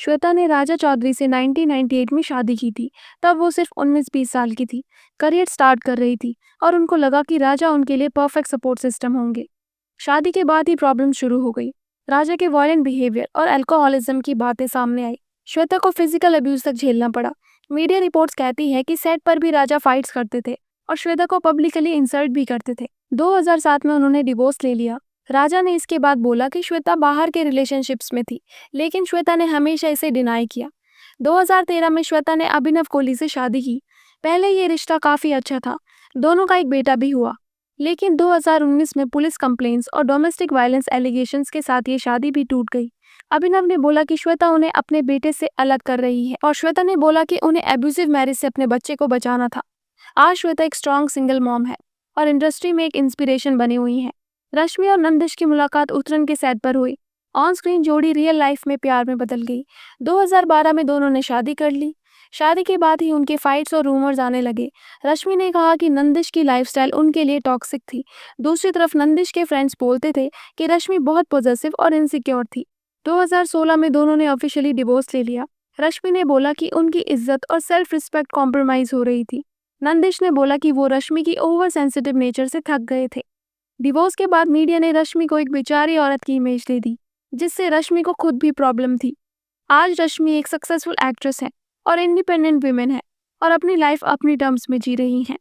श्वेता ने राजा चौधरी से 1998 में शादी की थी। तब वो सिर्फ 19-20 साल की थी, करियर स्टार्ट कर रही थी और उनको लगा कि राजा उनके लिए परफेक्ट सपोर्ट सिस्टम होंगे। शादी के बाद ही प्रॉब्लम शुरू हो गई। राजा के वायलेंट बिहेवियर और अल्कोहलिज्म की बातें सामने आई। श्वेता को फिजिकल अब्यूज तक झेलना पड़ा। मीडिया रिपोर्ट्स कहती है कि सेट पर भी राजा फाइट्स करते थे और श्वेता को पब्लिकली इंसल्ट भी करते थे। 2007 में उन्होंने डिवोर्स ले लिया। राजा ने इसके बाद बोला कि श्वेता बाहर के रिलेशनशिप्स में थी, लेकिन श्वेता ने हमेशा इसे डिनाई किया। 2013 में श्वेता ने अभिनव कोहली से शादी की। पहले ये रिश्ता काफी अच्छा था, दोनों का एक बेटा भी हुआ, लेकिन 2019 में पुलिस कंप्लेंट्स और डोमेस्टिक वायलेंस एलिगेशंस के साथ ये शादी भी टूट गई। अभिनव ने बोला कि श्वेता उन्हें अपने बेटे से अलग कर रही है और श्वेता ने बोला कि उन्हें एब्यूसिव मैरिज से अपने बच्चे को बचाना था। आज श्वेता एक स्ट्रॉन्ग सिंगल मॉम है और इंडस्ट्री में एक इंस्पिरेशन बनी हुई है। रश्मि और नंदिश की मुलाकात उत्तरायण के सेट पर हुई। ऑन स्क्रीन जोड़ी रियल लाइफ में प्यार में बदल गई। 2012 में दोनों ने शादी कर ली। शादी के बाद ही उनके फाइट्स और रूमर्स आने लगे। रश्मि ने कहा कि नंदिश की लाइफस्टाइल उनके लिए टॉक्सिक थी। दूसरी तरफ नंदिश के फ्रेंड्स बोलते थे कि रश्मि बहुत पॉजिटिव और इनसिक्योर थी। 2016 में दोनों ने ऑफिशियली डिवोर्स ले लिया। रश्मि ने बोला कि उनकी इज्जत और सेल्फ रिस्पेक्ट कॉम्प्रोमाइज हो रही थी। नंदिश ने बोला कि वो रश्मि की ओवर सेंसिटिव नेचर से थक गए थे। डिवोर्स के बाद मीडिया ने रश्मि को एक बेचारी औरत की इमेज दे दी, जिससे रश्मि को खुद भी प्रॉब्लम थी। आज रश्मि एक सक्सेसफुल एक्ट्रेस है और इंडिपेंडेंट वुमेन है और अपनी लाइफ अपनी टर्म्स में जी रही हैं।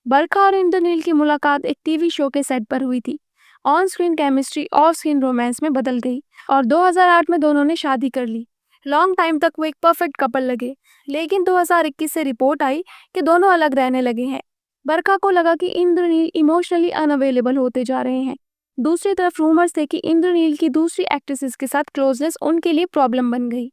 बरखा और इंद्रनील की मुलाकात एक टीवी शो के सेट पर हुई थी। On screen chemistry of screen romance में बदल गई और 2008 में दोनों ने शादी कर ली। लॉन्ग टाइम तक वो एक परफेक्ट कपल लगे, लेकिन 2021 से रिपोर्ट आई कि दोनों अलग रहने लगे हैं। बरखा को लगा कि इंद्रनील इमोशनली अनअवेलेबल होते जा रहे हैं। दूसरी तरफ रूमर्स थे कि इंद्रनील की दूसरी एक्ट्रेसेस के साथ क्लोजनेस उनके लिए प्रॉब्लम बन गई।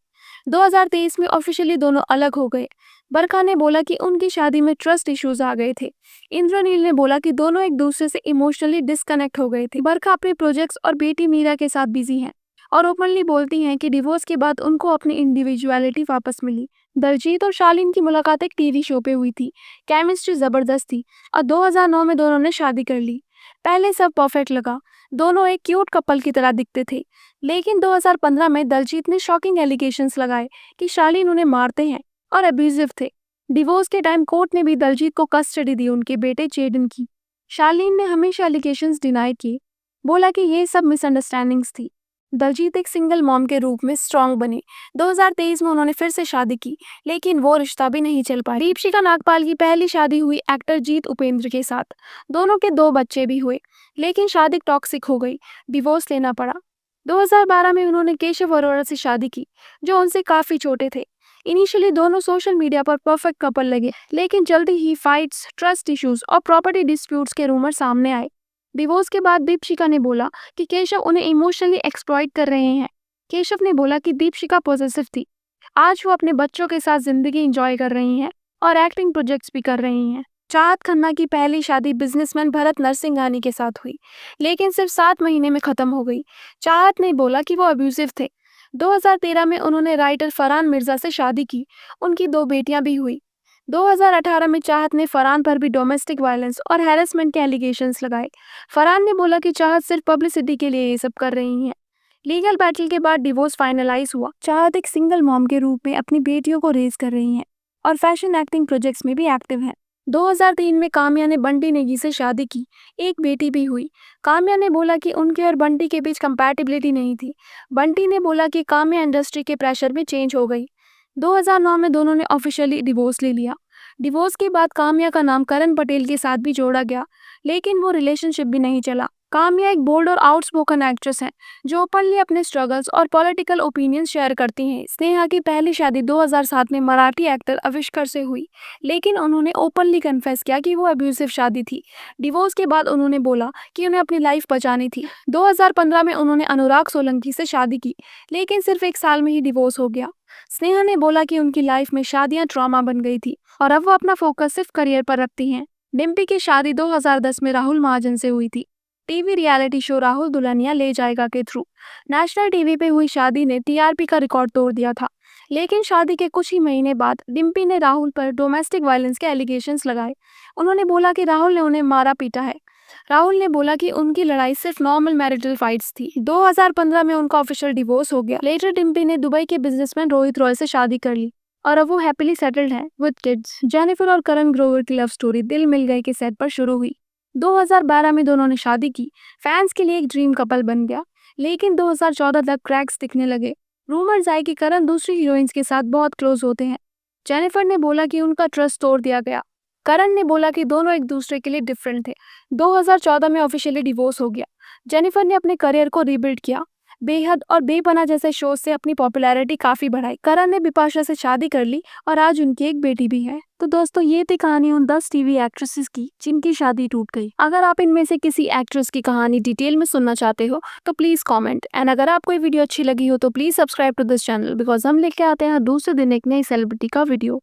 2023 में ऑफिशियली दोनों अलग हो गए। बरखा ने बोला कि उनकी शादी में ट्रस्ट इश्यूज आ गए थे। इंद्रनील ने बोला कि दोनों एक दूसरे से इमोशनली डिस्कनेक्ट हो गए थे। बरखा अपने प्रोजेक्ट्स और बेटी मीरा के साथ बिजी हैं और ओपनली बोलती हैं कि डिवोर्स के बाद उनको अपनी इंडिविजुअलिटी वापस मिली। दलजीत और शालीन की मुलाकात एक टीवी शो पे हुई थी। केमिस्ट्री जबरदस्त थी और 2009 में दोनों ने शादी कर ली। पहले सब परफेक्ट लगा, दोनों एक क्यूट कपल की तरह दिखते थे, लेकिन 2015 में दलजीत ने शॉकिंग एलिगेशंस लगाए कि शालीन उन्हें मारते हैं और अब्यूजिव थे। डिवोर्स के टाइम कोर्ट ने भी दलजीत को कस्टडी दी उनके बेटे चेडन की। शालीन ने हमेशा एलिगेशंस डिनाई किए, बोला कि ये सब मिसअंडरस्टैंडिंग्स थी। दलजीत एक सिंगल मॉम के रूप में स्ट्रॉन्ग बने। 2023 में उन्होंने फिर से शादी की, लेकिन वो रिश्ता भी नहीं चल पाया। दीपशिका नागपाल की पहली शादी हुई एक्टर जीत उपेंद्र के साथ। दोनों के 2 बच्चे भी हुए, लेकिन शादी टॉक्सिक हो गई, डिवोर्स लेना पड़ा। 2012 में उन्होंने केशव अरोड़ा से शादी की, जो उनसे काफी छोटे थे। इनिशियली दोनों सोशल मीडिया पर परफेक्ट कपल लगे, लेकिन जल्दी ही फाइट्स, ट्रस्ट इश्यूज और प्रॉपर्टी डिस्प्यूट्स के रूमर सामने आए। डिवोर्स के बाद दीपशिका ने बोला कि केशव उन्हें इमोशनली एक्सप्लॉइट कर रहे हैं। केशव ने बोला कि दीपशिका पॉजिटिव थी। आज वो अपने बच्चों के साथ जिंदगी एंजॉय कर रही हैं और एक्टिंग प्रोजेक्ट्स भी कर रही हैं। चाहत खन्ना की पहली शादी बिजनेसमैन भरत नरसिंघानी के साथ हुई, लेकिन सिर्फ 7 महीने में खत्म हो गई। चाहत ने बोला कि वो अब्यूजिव थे। 2013 में उन्होंने राइटर फरहान मिर्जा से शादी की, उनकी 2 बेटियां भी हुई। 2018 में चाहत ने फरहान पर भी डोमेस्टिक वायलेंस और हैरेसमेंट के एलिगेशंस लगाए। फरहान ने बोला कि चाहत सिर्फ पब्लिसिटी के लिए ये सब कर रही हैं। लीगल बैटल के बाद डिवोर्स फाइनलाइज हुआ। चाहत एक सिंगल मॉम के रूप में अपनी बेटियों को रेज कर रही हैं और फैशन एक्टिंग प्रोजेक्ट्स में भी एक्टिव हैं। 2003 में काम्या ने बंटी नेगी से शादी की, एक बेटी भी हुई। काम्या ने बोला कि उनके और बंटी के बीच कंपैटिबिलिटी नहीं थी। बंटी ने बोला कि काम्या इंडस्ट्री के प्रेशर में चेंज हो गई। 2009 में दोनों ने ऑफिशियली डिवोर्स ले लिया। डिवोर्स के बाद काम्या का नाम करण पटेल के साथ भी जोड़ा गया, लेकिन वो रिलेशनशिप भी नहीं चला। काम्या एक बोल्ड और आउटस्पोकन एक्ट्रेस हैं, जो ओपनली अपने स्ट्रगल्स और पॉलिटिकल ओपिनियंस शेयर करती हैं। स्नेहा की पहली शादी 2007 में मराठी एक्टर अविष्कर से हुई, लेकिन उन्होंने ओपनली कन्फेस किया कि वो अब्यूसिव शादी थी। डिवोर्स के बाद उन्होंने बोला कि उन्हें अपनी लाइफ बचानी थी। 2015 में उन्होंने अनुराग सोलंकी से शादी की, लेकिन सिर्फ 1 साल में ही डिवोर्स हो गया। स्नेहा ने बोला कि उनकी लाइफ में शादियां ट्रॉमा बन गई थी और अब वो अपना फोकस सिर्फ करियर पर रखती हैं। डिम्पी की शादी 2010 में राहुल महाजन से हुई थी, TV reality show Rahul Dulhania ले जाएगा के थ्रू। नेशनल टीवी पे हुई शादी ने टीआरपी का रिकॉर्ड तोड़ दिया था, लेकिन शादी के कुछ ही महीने बाद डिम्पी ने राहुल पर डोमेस्टिक वायलेंस के एलिगेशंस लगाए। उन्होंने बोला कि राहुल ने उन्हें मारा पीटा है। राहुल ने बोला कि उनकी लड़ाई सिर्फ नॉर्मल मैरिटल फाइट्स थी। 2015 में उनका ऑफिशियल डिवोर्स हो गया। लेटर डिम्पी ने दुबई के बिजनेसमैन रोहित रॉय से शादी कर ली और अब वो हैप्पीली सेटल्ड है विद किड्स। जेनिफर और करण ग्रोवर की लव स्टोरी दिल मिल गए के सेट पर शुरू हुई। 2012 में दोनों ने शादी की। फैंस के लिए एक ड्रीम कपल बन गया, लेकिन 2014 तक क्रैक्स दिखने लगे। रूमर्स आए कि करण दूसरी हीरोइंस के साथ बहुत क्लोज होते हैं। जेनिफर ने बोला कि उनका ट्रस्ट तोड़ दिया गया। करण ने बोला कि दोनों एक दूसरे के लिए डिफरेंट थे। 2014 में ऑफिशियली डिवोर्स हो गया। जेनिफर ने अपने करियर को रीबिल्ड किया। बेहद और बेपनाह जैसे शोज से अपनी पॉपुलैरिटी काफी बढ़ाई। करण ने बिपाशा से शादी कर ली और आज उनकी एक बेटी भी है। तो दोस्तों, ये थी कहानी उन 10 टीवी एक्ट्रेसेस की जिनकी शादी टूट गई। अगर आप इनमें से किसी एक्ट्रेस की कहानी डिटेल में सुनना चाहते हो तो प्लीज कमेंट, एंड अगर आपको ये वीडियो अच्छी लगी हो तो please subscribe to this channel, because हम लेके आते हैं दूसरे दिन एक नई सेलिब्रिटी का वीडियो।